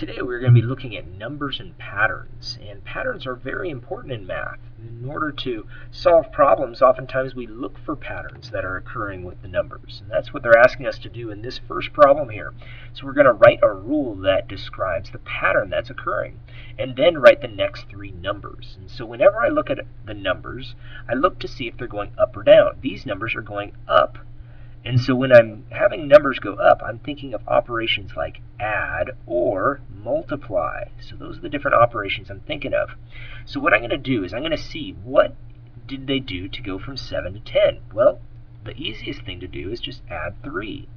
Today we're going to be looking at numbers and patterns. And patterns are very important in math. In order to solve problems, oftentimes we look for patterns that are occurring with the numbers. And that's what they're asking us to do in this first problem here. So we're going to write a rule that describes the pattern that's occurring, and then write the next three numbers. And so whenever I look at the numbers, I look to see if they're going up or down. These numbers are going up. And so when I'm having numbers go up, I'm thinking of operations like add or multiply. So those are the different operations I'm thinking of. So what I'm going to do is I'm going to see what did they do to go from 7 to 10. Well, the easiest thing to do is just add 3.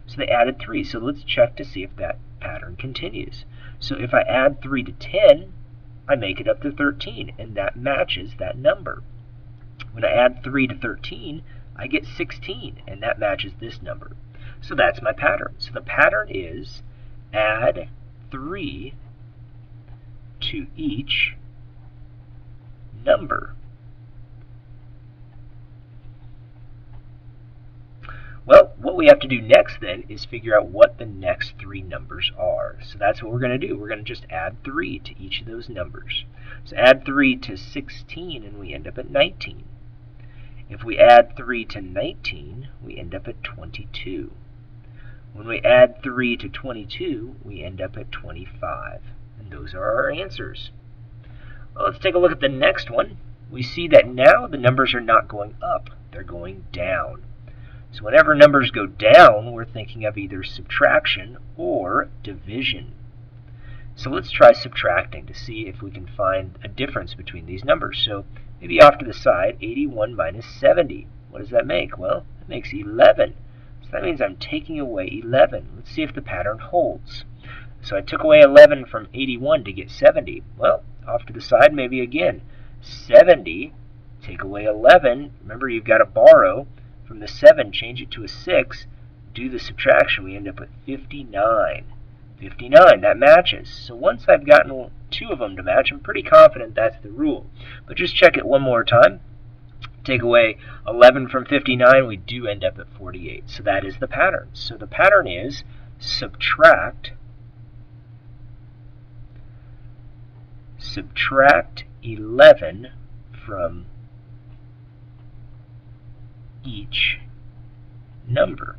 So they added 3. So let's check to see if that pattern continues. So if I add 3 to 10, I make it up to 13, and that matches that number. When I add 3 to 13, I get 16, and that matches this number. So that's my pattern. So the pattern is add 3 to each number. Well, what we have to do next then is figure out what the next three numbers are. So that's what we're going to do. We're going to just add 3 to each of those numbers. So add 3 to 16, and we end up at 19. If we add 3 to 19, we end up at 22. When we add 3 to 22, we end up at 25. And those are our answers. Well, let's take a look at the next one. We see that now the numbers are not going up, they're going down. So whenever numbers go down, we're thinking of either subtraction or division. So let's try subtracting to see if we can find a difference between these numbers. So maybe off to the side, 81 minus 70. What does that make? Well, it makes 11. So that means I'm taking away 11. Let's see if the pattern holds. So I took away 11 from 81 to get 70. Well, off to the side, maybe again. 70, take away 11. Remember, you've got to borrow from the 7, change it to a 6. Do the subtraction, we end up with 59. 59, that matches. So once I've gotten 2 of them to match, I'm pretty confident that's the rule. But just check it one more time. Take away 11 from 59, we do end up at 48. So that is the pattern. So the pattern is subtract 11 from each number.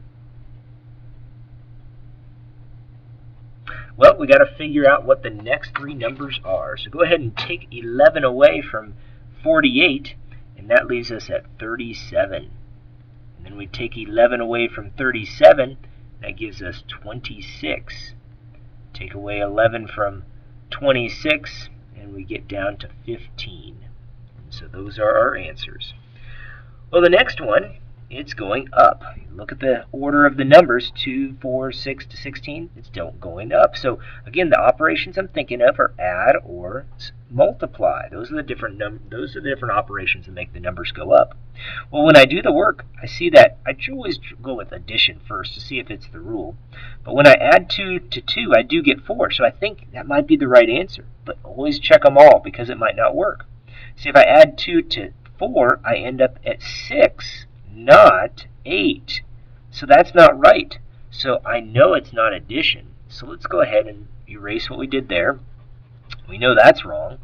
Well, we got to figure out what the next three numbers are. So go ahead and take 11 away from 48, and that leaves us at 37. And then we take 11 away from 37, that gives us 26. Take away 11 from 26, and we get down to 15. And so those are our answers. Well, the next one, it's going up. Look at the order of the numbers, 2, 4, 6 to 16. It's still going up. So again, the operations I'm thinking of are add or multiply. Those are the different operations that make the numbers go up. Well, when I do the work, I see that I always go with addition first to see if it's the rule. But when I add 2 to 2, I do get 4. So I think that might be the right answer. But always check them all because it might not work. See, if I add 2 to 4, I end up at 6, not 8. So that's not right. So I know it's not addition. So let's go ahead and erase what we did there. We know that's wrong.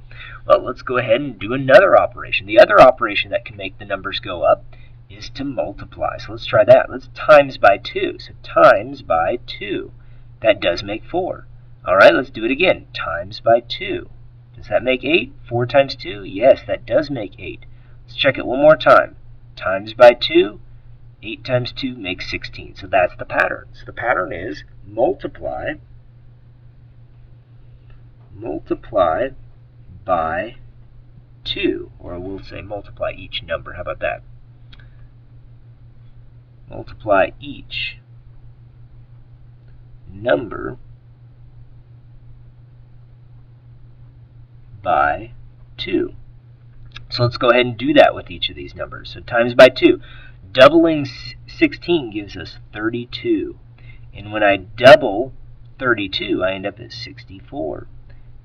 Well, let's go ahead and do another operation. The other operation that can make the numbers go up is to multiply. So let's try that. Let's times by 2. So times by 2. That does make 4. All right, let's do it again. Times by 2. Does that make 8? 4 times 2? Yes, that does make 8. Let's check it one more time. Times by 2, 8 times 2 makes 16. So that's the pattern. So the pattern is multiply by 2. Or we'll say multiply each number. How about that? Multiply each number by 2. So let's go ahead and do that with each of these numbers. So times by 2. Doubling 16 gives us 32. And when I double 32, I end up at 64.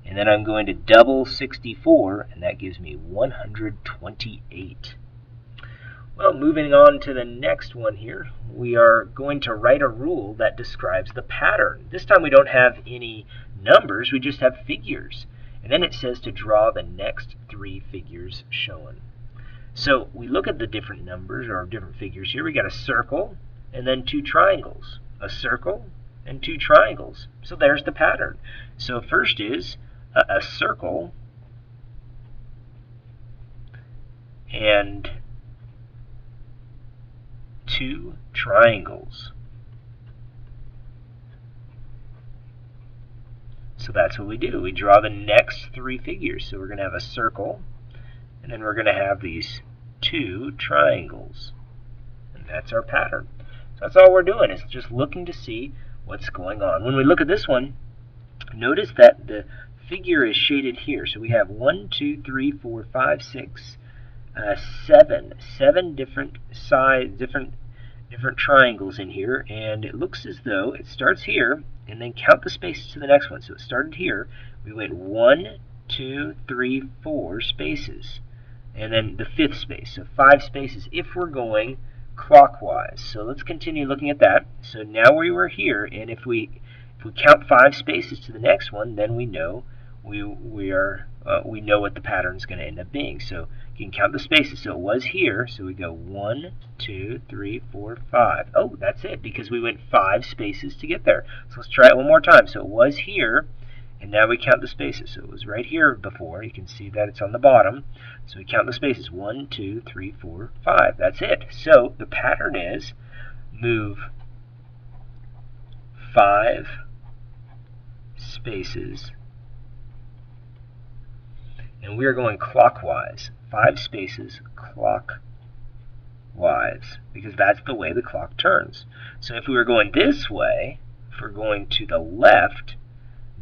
And then I'm going to double 64, and that gives me 128. Well, moving on to the next one here, we are going to write a rule that describes the pattern. This time we don't have any numbers, we just have figures. And then it says to draw the next 3 figures shown. So we look at the different numbers or different figures here. We got a circle and then 2 triangles. A circle and 2 triangles. So there's the pattern. So first is a circle and 2 triangles. So that's what we do. We draw the next 3 figures. So we're going to have a circle, and then we're going to have these 2 triangles. And that's our pattern. So that's all we're doing, is just looking to see what's going on. When we look at this one, notice that the figure is shaded here. So we have 1, 2, 3, 4, 5, 6, 7 different sides, different triangles in here, and it looks as though it starts here, and then count the spaces to the next one. So it started here, we went 1, 2, 3, 4 spaces, and then the 5th space, so 5 spaces if we're going clockwise. So let's continue looking at that. So now we were here, and if we count 5 spaces to the next one, then we know we know what the pattern is going to end up being. So you can count the spaces. So it was here, so we go 1, 2, 3, 4, 5. Oh, that's it, because we went 5 spaces to get there. So let's try it one more time. So it was here, and now we count the spaces. So it was right here before. You can see that it's on the bottom. So we count the spaces. 1, 2, 3, 4, 5. That's it. So the pattern is move 5 spaces, and we are going clockwise. 5 spaces clockwise, because that's the way the clock turns. So if we were going this way, if we're going to the left,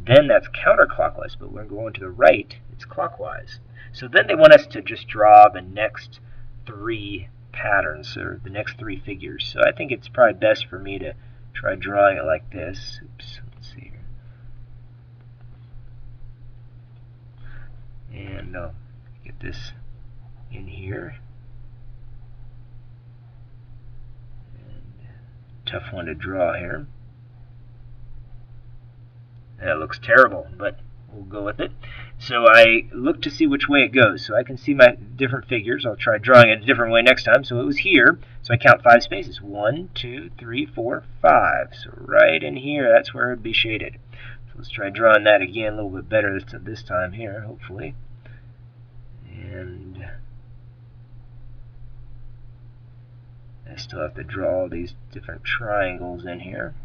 then that's counterclockwise, but when we're going to the right, it's clockwise. So then they want us to just draw the next 3 patterns, or the next 3 figures. So I think it's probably best for me to try drawing it like this. Oops, let's see here. And get this in here. And tough one to draw here. That looks terrible, but we'll go with it. So I look to see which way it goes. So I can see my different figures. I'll try drawing it a different way next time. So it was here. So I count 5 spaces. 1, 2, 3, 4, 5. So right in here, that's where it would be shaded. So let's try drawing that again a little bit better this time here, hopefully. And I still have to draw these different triangles in here,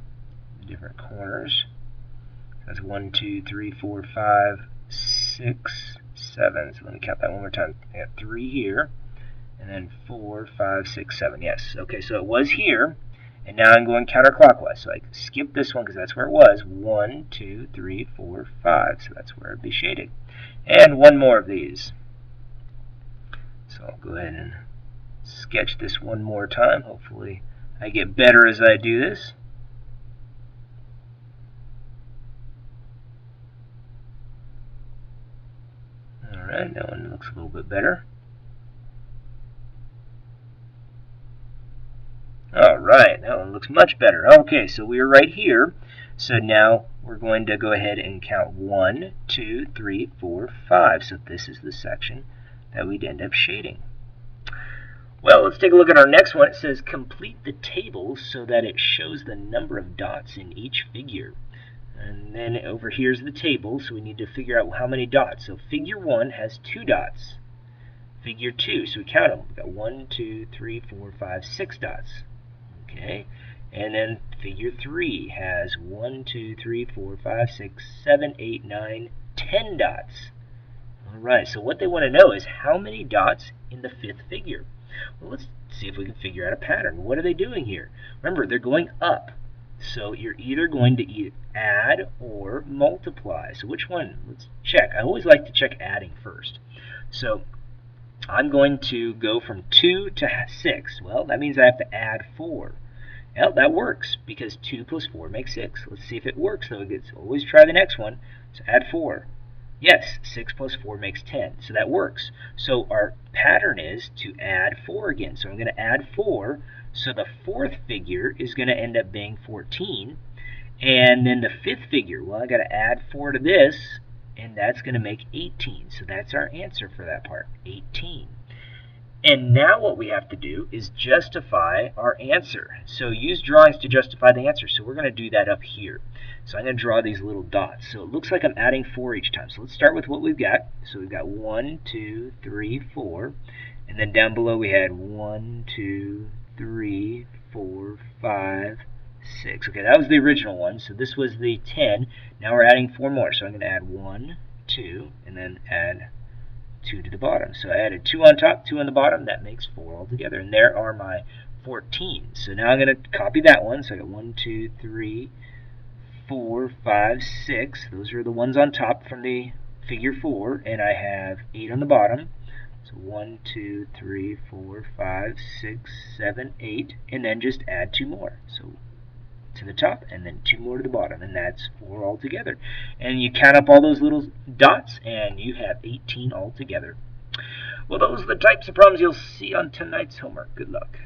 different corners. That's 1, 2, 3, 4, 5, 6, 7. So let me count that one more time. I got 3 here, and then 4, 5, 6, 7. Yes. Okay, so it was here, and now I'm going counterclockwise. So I skip this one because that's where it was. 1, 2, 3, 4, 5. So that's where it'd be shaded. And one more of these. So I'll go ahead and sketch this one more time. Hopefully I get better as I do this. Alright, that one looks a little bit better. Alright, that one looks much better. Okay, so we are right here. So now we're going to go ahead and count 1, 2, 3, 4, 5. So this is the section that we'd end up shading. Well, let's take a look at our next one. It says complete the table so that it shows the number of dots in each figure. And then over here's the table, so we need to figure out how many dots. So figure 1 has 2 dots. Figure 2, so we count them. We've got 1, 2, 3, 4, 5, 6 dots. Okay, and then figure 3 has 1, 2, 3, 4, 5, 6, 7, 8, 9, 10 dots. Alright, so what they want to know is how many dots in the 5th figure. Well, let's see if we can figure out a pattern. What are they doing here? Remember, they're going up. So you're either going to add or multiply. So which one? Let's check. I always like to check adding first. So I'm going to go from 2 to 6. Well, that means I have to add 4. Well, that works because 2 plus 4 makes 6. Let's see if it works, though. Always try the next one. So add 4. Yes, 6 plus 4 makes 10, so that works. So our pattern is to add 4 again. So I'm going to add 4, so the fourth figure is going to end up being 14. And then the fifth figure, well, I got to add 4 to this, and that's going to make 18. So that's our answer for that part, 18. And now what we have to do is justify our answer. So use drawings to justify the answer. So we're going to do that up here. So I'm going to draw these little dots. So it looks like I'm adding 4 each time. So let's start with what we've got. So we've got 1, 2, 3, 4. And then down below we had 1, 2, 3, 4, 5, 6. Okay, that was the original one. So this was the 10. Now we're adding 4 more. So I'm going to add 1, 2, and then add 2 to the bottom. So I added 2 on top, 2 on the bottom. That makes 4 altogether. And there are my 14. So now I'm going to copy that one. So I got 1, 2, 3, 4, 5, 6. Those are the ones on top from the figure 4. And I have 8 on the bottom. So 1, 2, 3, 4, 5, 6, 7, 8. And then just add 2 more. So to the top and then 2 more to the bottom, and that's 4 altogether. And you count up all those little dots and you have 18 altogether. Well, those are the types of problems you'll see on tonight's homework. Good luck.